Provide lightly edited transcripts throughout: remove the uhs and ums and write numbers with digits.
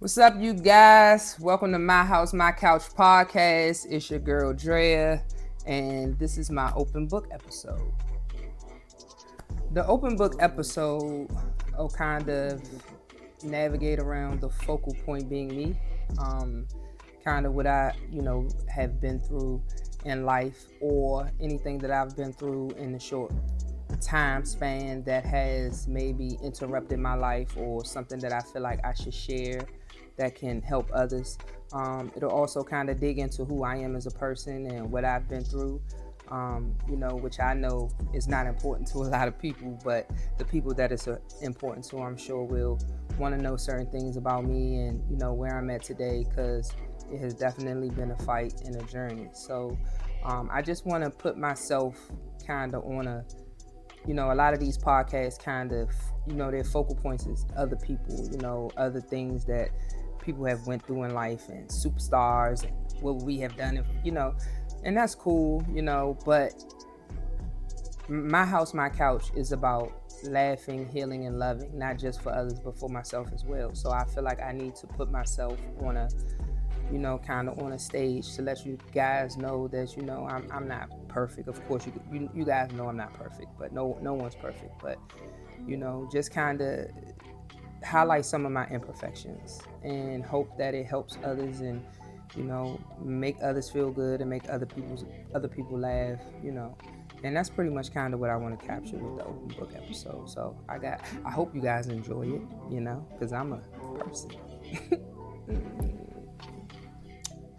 What's up, you guys? Welcome to My House, My Couch podcast. It's your girl, Dreya, and this is my open book episode. The open book episode will kind of navigate around the focal point being me, kind of what I, have been through in life or anything that I've been through in the short time span that has maybe interrupted my life or something that I feel like I should share that can help others. It'll also kind of dig into who I am as a person and what I've been through, which I know is not important to a lot of people, but the people that it's important to, I'm sure, will want to know certain things about me and, where I'm at today, because it has definitely been a fight and a journey. So I just want to put myself kind of on a lot of these podcasts kind of, their focal points is other people, other things that people have went through in life and superstars and what we have done, and that's cool, but My House, My Couch is about laughing, healing, and loving, not just for others, but for myself as well. So I feel like I need to put myself on a kind of on a stage to let you guys know that I'm not perfect. Of course, you guys know I'm not perfect, but no one's perfect. But just kind of highlight some of my imperfections and hope that it helps others and make others feel good and make other people laugh. And that's pretty much kind of what I want to capture with the open book episode. So I hope you guys enjoy it. Because I'm a person.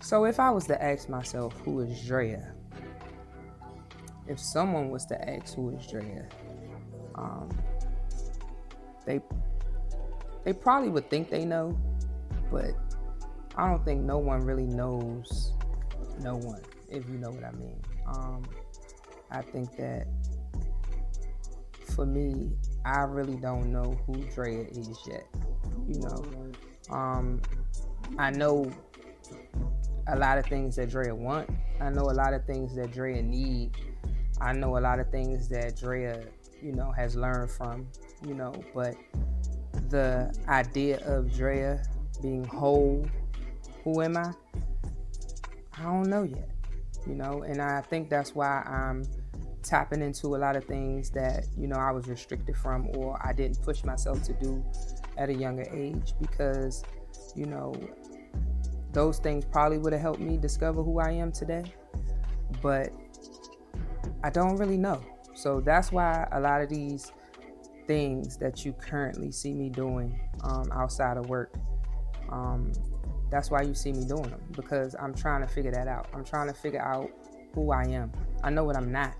So if I was to ask myself, who is Dreya? If someone was to ask who is Dreya, they probably would think they know, but I don't think no one really knows no one, if you know what I mean. I think that for me, I really don't know who Dreya is yet. I know a lot of things that Dreya want. I know a lot of things that Dreya need. I know a lot of things that Dreya, has learned from, but the idea of Dreya being whole, who am I? I don't know yet, and I think that's why I'm tapping into a lot of things that, I was restricted from or I didn't push myself to do at a younger age, because, those things probably would have helped me discover who I am today, but I don't really know. So that's why a lot of these things that you currently see me doing outside of work, that's why you see me doing them, because I'm trying to figure that out. I'm trying to figure out who I am. I know what I'm not.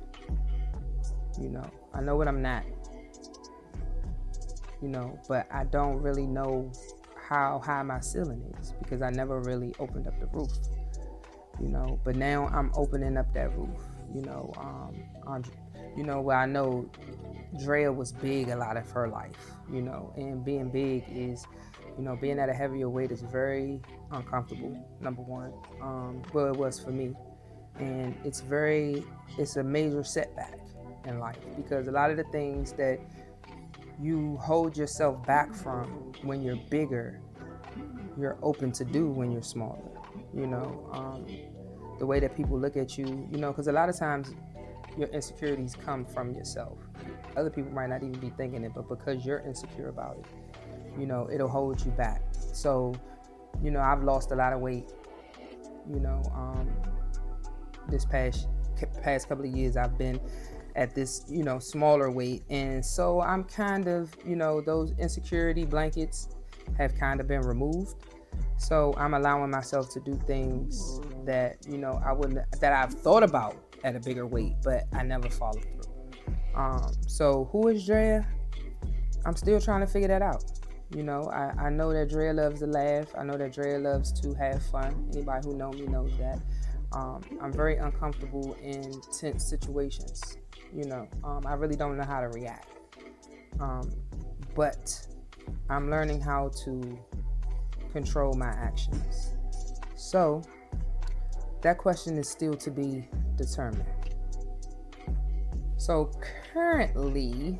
I know what I'm not. But I don't really know how high my ceiling is, because I never really opened up the roof. But now I'm opening up that roof. Where I know Dreya was big a lot of her life, and being big is, being at a heavier weight is very uncomfortable, number one. Well, it was for me. And it's a major setback in life, because a lot of the things that you hold yourself back from when you're bigger, you're open to do when you're smaller. The way that people look at you, because a lot of times your insecurities come from yourself. Other people might not even be thinking it, but because you're insecure about it, it'll hold you back. So, I've lost a lot of weight, this past couple of years. I've been at this, smaller weight. And so I'm kind of, those insecurity blankets have kind of been removed. So I'm allowing myself to do things that, that I've thought about at a bigger weight, but I never followed through. So who is Dreya? I'm still trying to figure that out. I know that Dreya loves to laugh. I know that Dreya loves to have fun. Anybody who knows me knows that. I'm very uncomfortable in tense situations. I really don't know how to react. But I'm learning how to control my actions. So that question is still to be determined. So currently,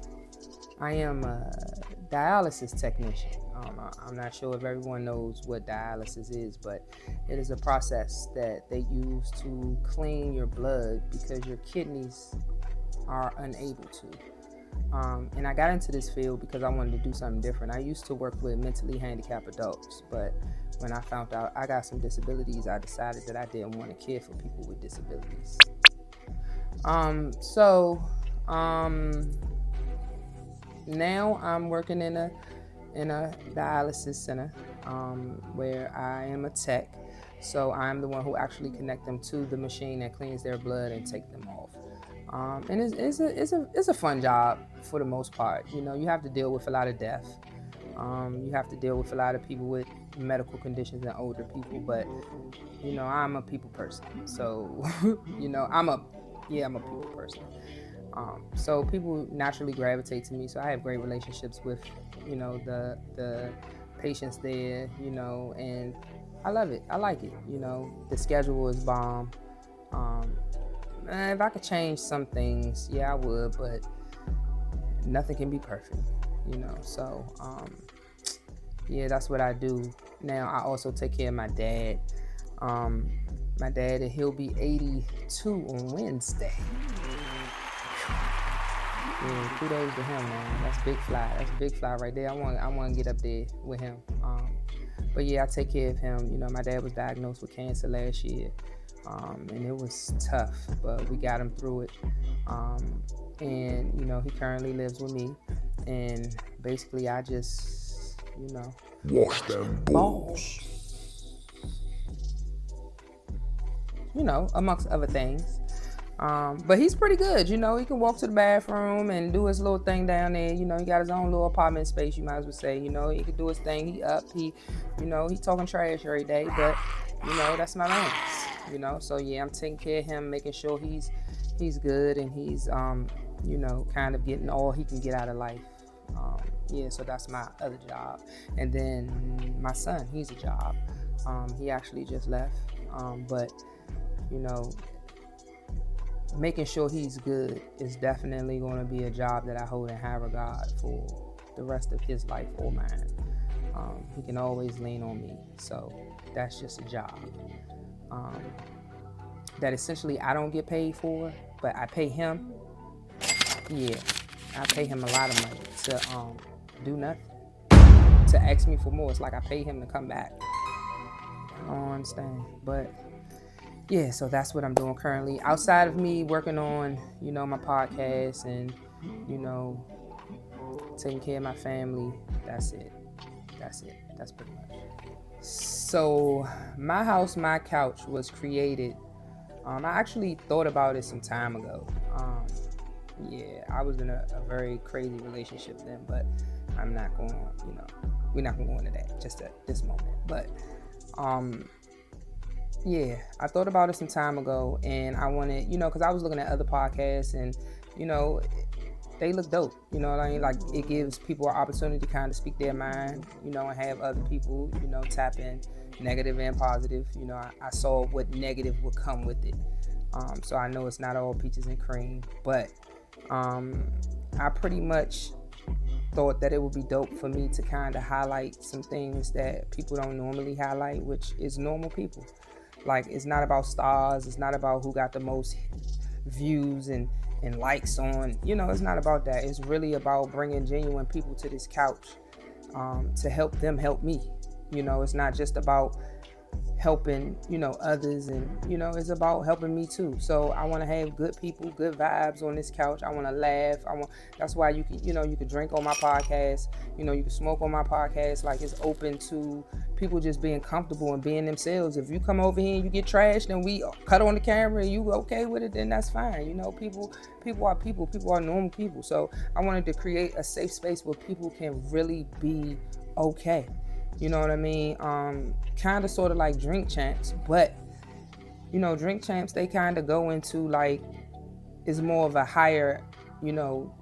I am a dialysis technician. I'm not sure if everyone knows what dialysis is, but it is a process that they use to clean your blood because your kidneys are unable to. And I got into this field because I wanted to do something different. I used to work with mentally handicapped adults, but when I found out I got some disabilities, I decided that I didn't want to care for people with disabilities. Now I'm working in a dialysis center where I am a tech. So I'm the one who actually connect them to the machine that cleans their blood and take them off. And it's a fun job for the most part. You know, you have to deal with a lot of death. You have to deal with a lot of people with medical conditions and older people. But you know, I'm a people person. So you know, I'm a people person. So people naturally gravitate to me. So I have great relationships with, you know, the patients there, you know, and I love it. I like it. You know, the schedule is bomb. If I could change some things, yeah, I would, but nothing can be perfect, you know. So, yeah, that's what I do. Now, I also take care of my dad. My dad, he'll be 82 on Wednesday. Yeah, kudos to him, man. That's big fly. That's big fly right there. I want to get up there with him. But yeah, I take care of him. You know, my dad was diagnosed with cancer last year. And it was tough, but we got him through it. And you know, he currently lives with me, and basically I just, you know, wash them balls. You know, amongst other things. But he's pretty good, you know. He can walk to the bathroom and do his little thing down there. You know, he got his own little apartment space, you might as well say. You know, he can do his thing. He talking trash every day, but you know, that's my man. You know, so yeah, I'm taking care of him, making sure he's good, and he's you know, kind of getting all he can get out of life. Yeah, so that's my other job. And then my son, he's a job. He actually just left, but you know, making sure he's good is definitely going to be a job that I hold in high regard for the rest of his life or mine. He can always lean on me, so that's just a job that essentially I don't get paid for, but I pay him. Yeah, I pay him a lot of money to do nothing, to ask me for more. It's like I pay him to come back. I don't understand, but yeah, so that's what I'm doing currently. Outside of me working on, you know, my podcast and, you know, taking care of my family, that's it. That's pretty much. So My House, My Couch was created. I actually thought about it some time ago. Yeah, I was in a very crazy relationship then, but I'm not going, you know, we're not going to go into that just at this moment. But, yeah, I thought about it some time ago, and I wanted, you know, because I was looking at other podcasts, and, you know, they look dope. You know what I mean? Like, it gives people an opportunity to kind of speak their mind, you know, and have other people, you know, tap in, negative and positive. You know, I saw what negative would come with it. So I know it's not all peaches and cream, but I pretty much thought that it would be dope for me to kind of highlight some things that people don't normally highlight, which is normal people. Like, it's not about stars. It's not about who got the most views and likes on, you know, it's not about that. It's really about bringing genuine people to this couch to help them help me. You know, it's not just about helping, you know, others, and, you know, it's about helping me too. So I want to have good people, good vibes on this couch. I want to laugh. That's why you can, you know, you can drink on my podcast. You know, you can smoke on my podcast. Like, it's open to people just being comfortable and being themselves. If you come over here and you get trashed and we cut on the camera and you okay with it, then that's fine. You know, people are people. People are normal people. So I wanted to create a safe space where people can really be okay. You know what I mean? Kind of sort of like Drink Champs, but, you know, Drink Champs, they kind of go into, like, is more of a higher, you know,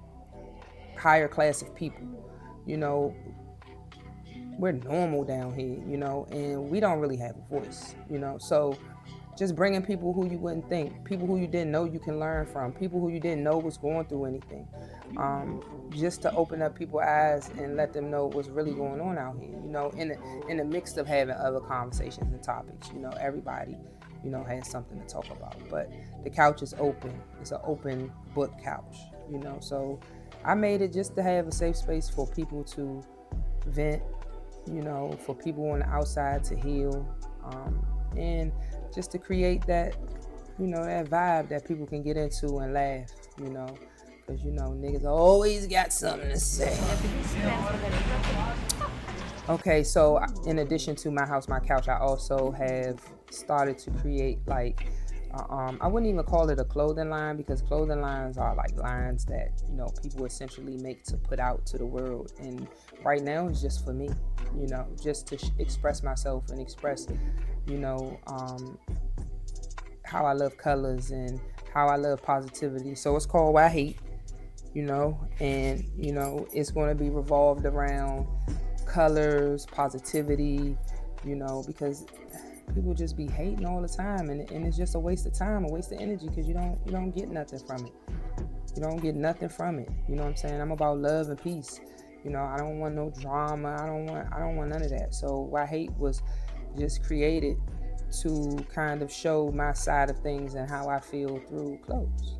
higher class of people. You know, we're normal down here, you know, and we don't really have a voice, you know. So just bringing people who you wouldn't think, people who you didn't know you can learn from, people who you didn't know was going through anything, just to open up people's eyes and let them know what's really going on out here. In the mix of having other conversations and topics, everybody, has something to talk about. But the couch is open. It's an open book couch, So I made it just to have a safe space for people to vent, for people on the outside to heal, and just to create that, that vibe that people can get into and laugh, because, niggas always got something to say. Okay, so in addition to My House, My Couch, I also have started to create I wouldn't even call it a clothing line, because clothing lines are like lines that, people essentially make to put out to the world. And right now it's just for me, just to express myself and express, how I love colors and how I love positivity. So it's called Why I Hate, and, it's going to be revolved around colors, positivity, because people just be hating all the time, and it's just a waste of time, a waste of energy, because you don't get nothing from it. You don't get nothing from it. You know what I'm saying? I'm about love and peace. I don't want no drama. I don't want none of that. So Why I Hate was just created to kind of show my side of things and how I feel through clothes.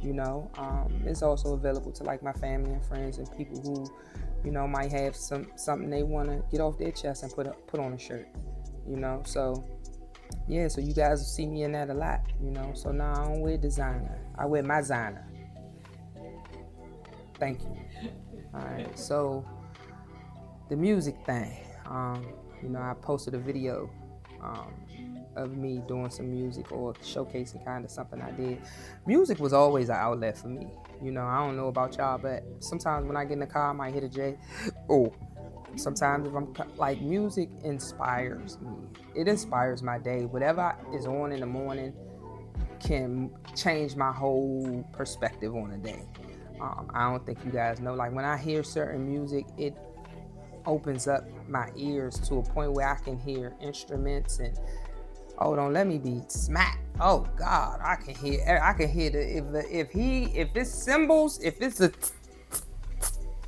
It's also available to like my family and friends and people who, might have something they want to get off their chest and put on a shirt. So yeah, so you guys will see me in that a lot, so now I don't wear designer, I wear my designer. Thank you. All right, so the music thing, I posted a video of me doing some music or showcasing kind of something I did. Music was always an outlet for me. I don't know about y'all, but sometimes when I get in the car, I might hit a J. Oh, sometimes if I'm like, music inspires me. It inspires my day. Whatever is on in the morning can change my whole perspective on the day. I don't think you guys know. Like when I hear certain music, it opens up my ears to a point where I can hear instruments and don't let me be smacked. Oh God, I can hear the if it's cymbals, if it's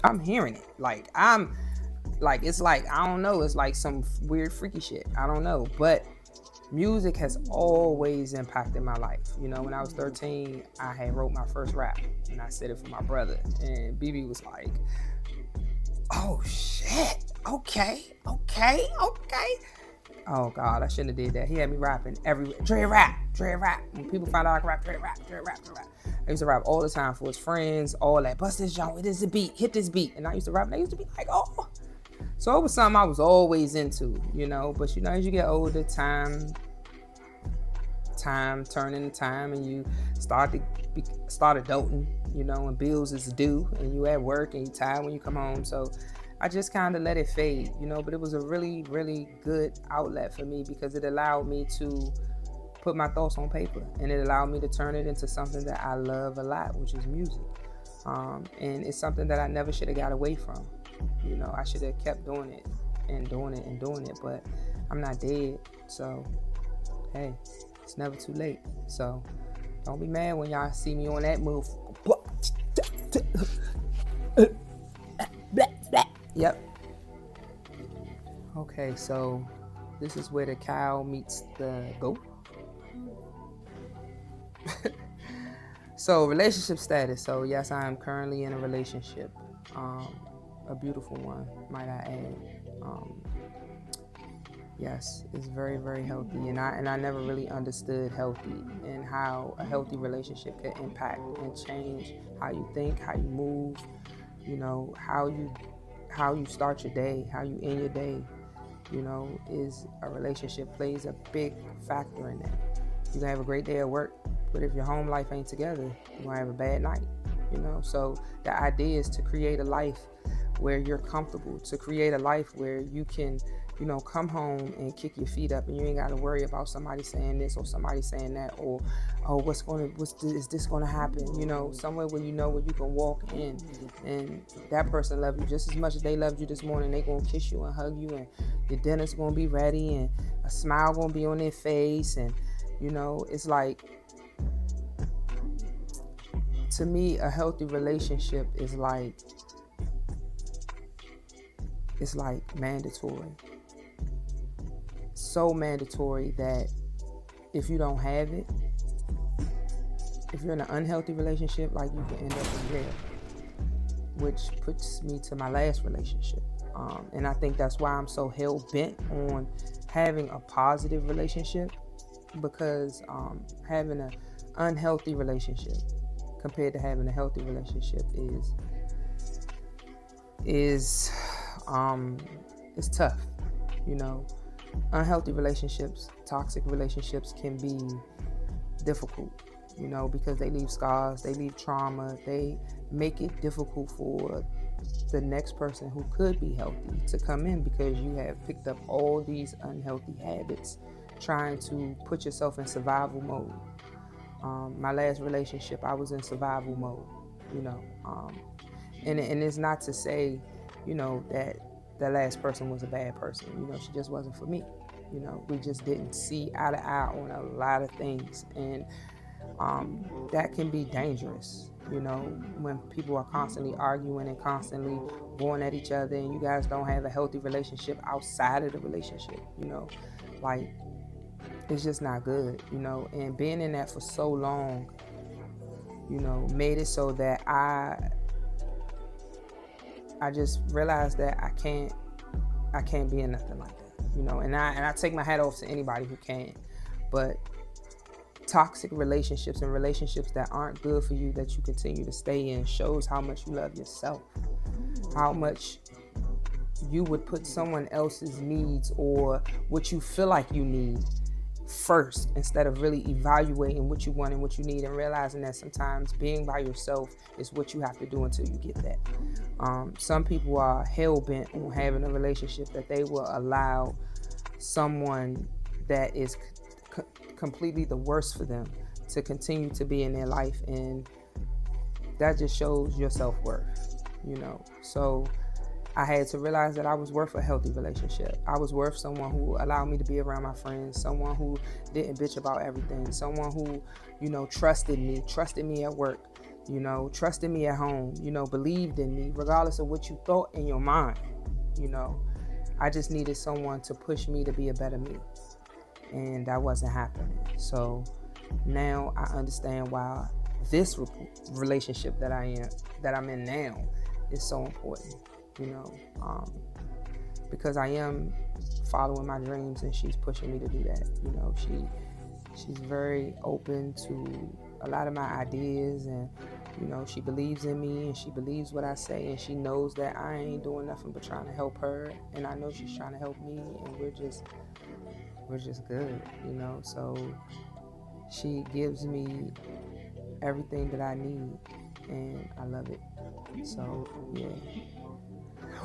I'm hearing it. It's like, I don't know, it's like some weird freaky shit. I don't know. But music has always impacted my life. When I was 13, I had wrote my first rap and I said it for my brother. And BB was like, oh shit, okay. Oh God, I shouldn't have did that. He had me rapping everywhere. Dreya rap. When people find out I can rap, Dreya rap. I used to rap all the time for his friends, all that. Bust this joint, this is the beat, hit this beat. And I used to rap and they used to be like, oh. So it was something I was always into, but as you get older, time turning to time, and you start adulting, and bills is due, and you at work and you tired when you come home. So I just kind of let it fade, but it was a really, really good outlet for me, because it allowed me to put my thoughts on paper, and it allowed me to turn it into something that I love a lot, which is music. And it's something that I never should have got away from. I should have kept doing it, but I'm not dead. So, hey, it's never too late. So, don't be mad when y'all see me on that move. Yep. Okay, so this is where the cow meets the goat. So, relationship status. So, yes, I am currently in a relationship. A beautiful one, might I add. Yes, it's very, very healthy, and I never really understood healthy and how a healthy relationship could impact and change how you think, how you move, how you start your day, how you end your day. Is a relationship plays a big factor in that. You can have a great day at work, but if your home life ain't together, you're gonna have a bad night. So the idea is to create a life where you're comfortable, to create a life where you can, come home and kick your feet up, and you ain't got to worry about somebody saying this or somebody saying that, or is this gonna happen? Somewhere where where you can walk in, and that person loves you just as much as they loved you this morning. They gonna kiss you and hug you, and your dinner's gonna be ready, and a smile gonna be on their face, and You know, it's like, to me, a healthy relationship is like, it's like mandatory. So mandatory that if you don't have it, if you're in an unhealthy relationship, like, you can end up in jail. Which puts me to my last relationship. And I think that's why I'm so hell-bent on having a positive relationship, because having an unhealthy relationship compared to having a healthy relationship is it's tough. You know, unhealthy relationships, toxic relationships can be difficult, you know, because they leave scars, they leave trauma, they make it difficult for the next person who could be healthy to come in, because you have picked up all these unhealthy habits trying to put yourself in survival mode. My last relationship, I was in survival mode, you know, and it's not to say, you know, that the last person was a bad person. You know, she just wasn't for me. You know, we just didn't see eye to eye on a lot of things, and that can be dangerous. You know, when people are constantly arguing and constantly going at each other, and you guys don't have a healthy relationship outside of the relationship, you know, like, it's just not good, you know. And being in that for so long, you know, made it so that I just realized that I can't be in nothing like that, you know. And I take my hat off to anybody who can, but toxic relationships and relationships that aren't good for you, that you continue to stay in, shows how much you love yourself, how much you would put someone else's needs or what you feel like you need first, instead of really evaluating what you want and what you need, and realizing that sometimes being by yourself is what you have to do until you get that. Some people are hell-bent on having a relationship that they will allow someone that is completely the worst for them to continue to be in their life, and that just shows your self-worth, you know. So I had to realize that I was worth a healthy relationship. I was worth someone who allowed me to be around my friends, someone who didn't bitch about everything, someone who, you know, trusted me at work, you know, trusted me at home, you know, believed in me regardless of what you thought in your mind. You know, I just needed someone to push me to be a better me, and that wasn't happening. So now I understand why this relationship that I'm in now is so important, you know, because I am following my dreams, and she's pushing me to do that. You know, she's very open to a lot of my ideas, and, you know, she believes in me, and she believes what I say, and she knows that I ain't doing nothing but trying to help her, and I know she's trying to help me, and we're just good, you know. So she gives me everything that I need, and I love it. So yeah.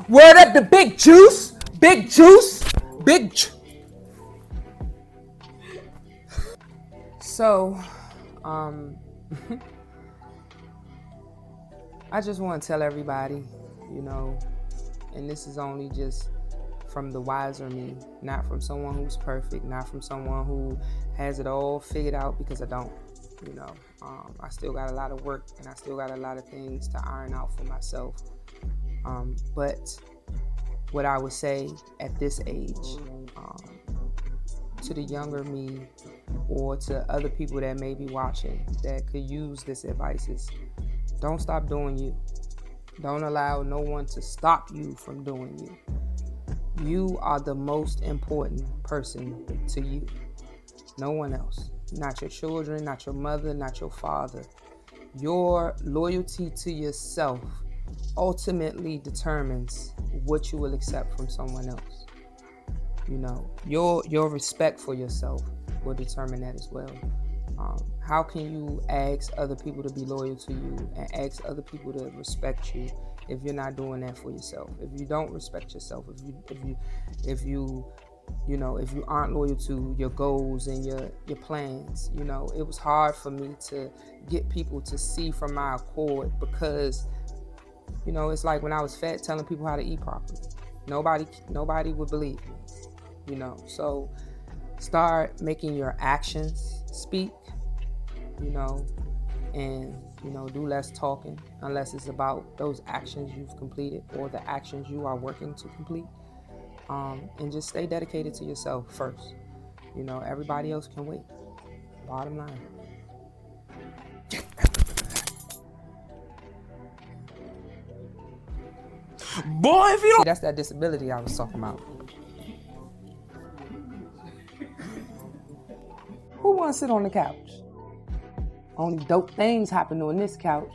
Word up the big juice, big juice, big. So, I just want to tell everybody, you know, and this is only just from the wiser me, not from someone who's perfect, not from someone who has it all figured out, because I don't, you know. I still got a lot of work, and I still got a lot of things to iron out for myself. But what I would say at this age, to the younger me, or to other people that may be watching that could use this advice, is don't stop doing you. Don't allow no one to stop you from doing you. You are the most important person to you. No one else. Not your children, not your mother, not your father. Your loyalty to yourself ultimately determines what you will accept from someone else. You know, your respect for yourself will determine that as well. How can you ask other people to be loyal to you and ask other people to respect you if you're not doing that for yourself? If you don't respect yourself, if you aren't loyal to your goals and your plans, you know, it was hard for me to get people to see from my accord, because, you know, it's like when I was fat, telling people how to eat properly. Nobody would believe me, you know. So start making your actions speak, and, do less talking unless it's about those actions you've completed or the actions you are working to complete. And just stay dedicated to yourself first. Everybody else can wait. Bottom line. Boy, if you See, don't. that's that disability I was talking about. Who wants to sit on the couch? Only dope things happen on this couch.